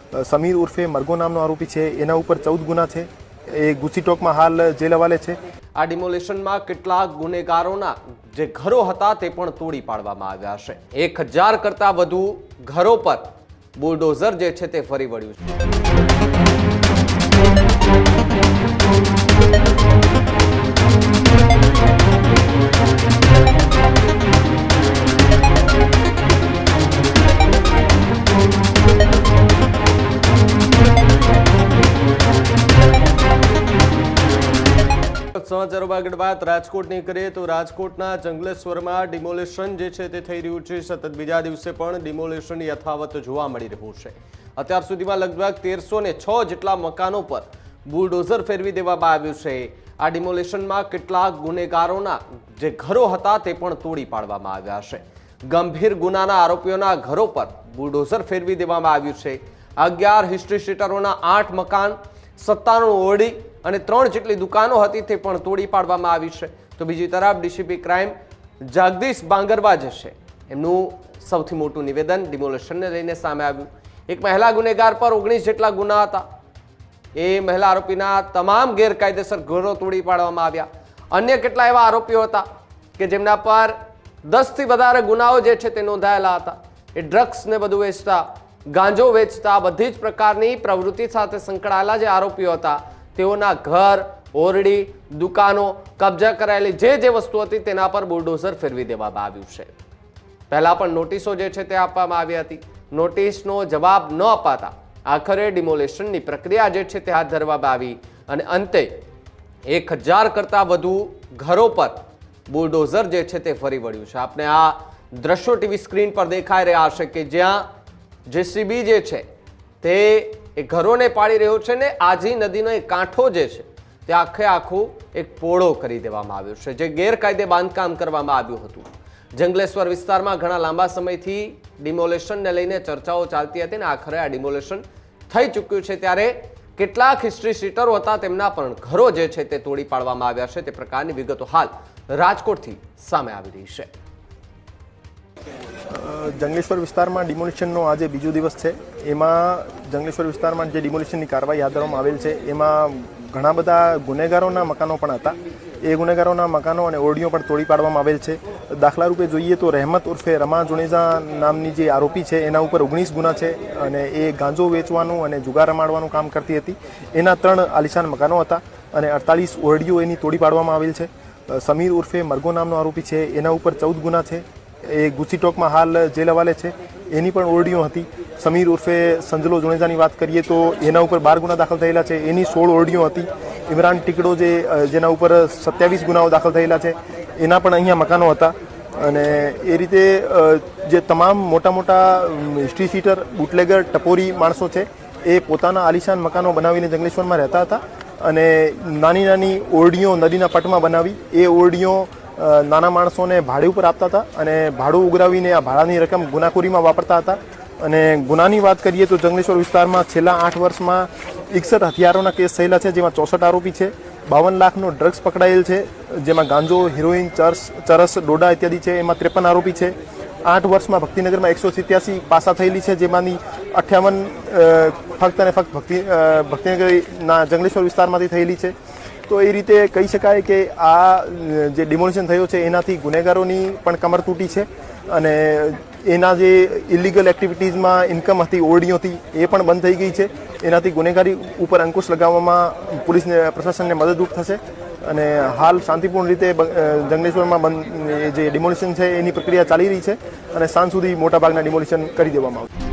સમીર ઉર્ફે મરગો નામનો આરોપી છે, એના ઉપર 14 ગુના છે। એ ગુચીટોકમાં હાલ જેલ હવાલે છે। આ ડિમોલેશનમાં કેટલાક ગુનેગારોના જે ઘરો હતા તે પણ તોડી પાડવામાં આવ્યા છે। 1000 કરતા વધુ ઘરો પર બુલડોઝર જે છે તે ફરી વળ્યું છે। સમાચારોમાં આગળ વાત રાજકોટની કરીએ તો રાજકોટના જંગલેશ્વરમાં ડિમોલેશન જે છે તે થઈ રહ્યું છે। સતત બીજા દિવસે પણ ડિમોલેશન યથાવત જોવા મળી રહ્યું છે। અત્યાર સુધીમાં લગભગ 1306 જેટલા મકાનો પર બુલડોઝર ફેરવી દેવામાં આવ્યું છે। આ ડિમોલેશનમાં કેટલાક ગુનેગારોના જે ઘરો હતા તે પણ તોડી પાડવામાં આવ્યા છે। ગંભીર ગુનાના આરોપીઓના ઘરો પર બુલડોઝર ફેરવી દેવામાં આવ્યું છે। 11 હિસ્ટ્રી સીટરોના 8 મકાન, 97 ઓરડી અને 3 જેટલી દુકાનો હતી તે પણ તોડી પાડવામાં આવી છે। તો બીજી તરફ ડીસીપી ક્રાઇમ જગદીશ બાંગરવા જે છે એમનું સૌથી મોટું નિવેદન ડિમોલેશનને લઈને સામે આવ્યું। એક મહિલા ગુનેગાર પર 19 જેટલા ગુના હતા। એ મહિલા આરોપીના તમામ ગેરકાયદેસર ઘરો તોડી પાડવામાં આવ્યા। અન્ય કેટલા એવા આરોપીઓ હતા કે જેમના પર 10 થી વધારે ગુનાઓ જે છે તે નોંધાયેલા હતા। એ ડ્રગ્સ ને બધું વેચતા, ગાંજો વેચતા, બધી જ પ્રકારની પ્રવૃત્તિ સાથે સંકળાયેલા જે આરોપીઓ હતા તેઓના ઘર, ઓરડી, દુકાનો, કબજા કરાયેલી જે વસ્તુ હતી તેના પર બુલડોઝર ફેરવી દેવામાં આવ્યું છે। પહેલા પણ નોટિસો જે છે તે આપવામાં આવી હતી। નોટિસનો જવાબ ન અપાતા આખરે ડિમોલેશનની પ્રક્રિયા જે છે તે હાથ ધરવામાં આવી અને અંતે 1000 કરતા વધુ ઘરો પર બુલડોઝર જે છે તે ફરી વળ્યું છે। આપને આ દ્રશ્યો ટીવી સ્ક્રીન પર દેખાઈ રહ્યા હશે કે જ્યાં જેસીબી જે છે તે એ ઘરોને પાડી રહ્યો છે ને આજી નદીનો એક કાંઠો જે છે તે આખું એક પોળો કરી દેવામાં આવ્યો છે, જે ગેરકાયદે બાંધકામ કરવામાં આવ્યું હતું। જંગલેશ્વર વિસ્તારમાં ઘણા લાંબા સમયથી ડિમોલેશનને લઈને ચર્ચાઓ ચાલતી હતી ને આખરે આ ડિમોલેશન થઈ ચૂક્યું છે। ત્યારે કેટલાક હિસ્ટ્રી સીટરો હતા તેમના પણ ઘરો જે છે તે તોડી પાડવામાં આવ્યા છે। તે પ્રકારની વિગતો હાલ રાજકોટથી સામે આવી રહી છે। જંગલેશ્વર વિસ્તારમાં ડિમોલિશનનો આજે બીજો દિવસ છે। એમાં જંગલેશ્વર વિસ્તારમાં જે ડિમોલિશનની કાર્યવાહી હાથ ધરવામાં આવેલ છે એમાં ઘણા બધા ગુનેગારોના મકાનો પણ હતા। એ ગુનેગારોના મકાનો અને ઓરડીઓ પણ તોડી પાડવામાં આવેલ છે। દાખલા રૂપે જોઈએ તો રહેમત ઉર્ફે રમા જુનેજા નામની જે આરોપી છે એના ઉપર 19 ગુના છે અને એ ગાંજો વેચવાનું અને જુગાર રમાડવાનું કામ કરતી હતી। એના 3 આલિશાન મકાનો હતા અને 48 ઓરડીઓ એની તોડી પાડવામાં આવેલ છે। સમીર ઉર્ફે મરગો નામનો આરોપી છે, એના ઉપર 14 ગુના છે। એ ગુચીટોકમાં હાલ જેલ હવાલે છે। એની પણ ઓરડીઓ હતી। સમીર ઉર્ફે સંજલો જુનેજાની વાત કરીએ તો એના ઉપર 12 ગુના દાખલ થયેલા છે, એની 16 ઓરડીઓ હતી। ઇમરાન ટીકડો જેના ઉપર 27 ગુનાઓ દાખલ થયેલા છે, એના પણ અહીંયા મકાનો હતા। અને એ રીતે જે તમામ મોટા મોટા હિસ્ટ્રી સીટર, બુટલેગર, ટપોરી માણસો છે એ પોતાના આલિશાન મકાનો બનાવીને જંગલેશ્વરમાં રહેતા હતા અને નાની નાની ઓરડીઓ નદીના પટમાં બનાવી એ ઓરડીઓ નાના માણસોને ભાડે ઉપર આપતા હતા અને ભાડું ઉઘરાવીને આ ભાડાની રકમ ગુનાખોરીમાં વાપરતા હતા। અને ગુનાની વાત કરીએ તો જંગલેશ્વર વિસ્તારમાં છેલ્લા 8 વર્ષમાં 61 હથિયારોના કેસ થયેલા છે, જેમાં 64 આરોપી છે। 52 લાખનો ડ્રગ્સ પકડાયેલ છે, જેમાં ગાંજો, હિરોઈન, ચરસ, ડોડા ઇત્યાદિ છે। એમાં 53 આરોપી છે। 8 વર્ષમાં ભક્તિનગરમાં 187 પાસા થયેલી છે, જેમાંની 58 ફક્ત અને ફક્ત ભક્તિનગરના જંગલેશ્વર વિસ્તારમાંથી થયેલી છે। તો એ રીતે કહી શકાય કે આ જે ડિમોલિશન થયો છે એનાથી ગુનેગારોની પણ કમર તૂટી છે અને એના જે ઇલીગલ એક્ટિવિટીઝમાં ઇન્કમ હતી ઓરડીઓથી એ પણ બંધ થઈ ગઈ છે। એનાથી ગુનેગારી ઉપર અંકુશ લગાવવામાં પોલીસને, પ્રશાસનને મદદરૂપ થશે અને હાલ શાંતિપૂર્ણ રીતે જંગલેશ્વરમાં જે ડિમોલિશન છે એની પ્રક્રિયા ચાલી રહી છે અને સાંજ સુધી મોટાભાગના ડિમોલિશન કરી દેવામાં આવશે।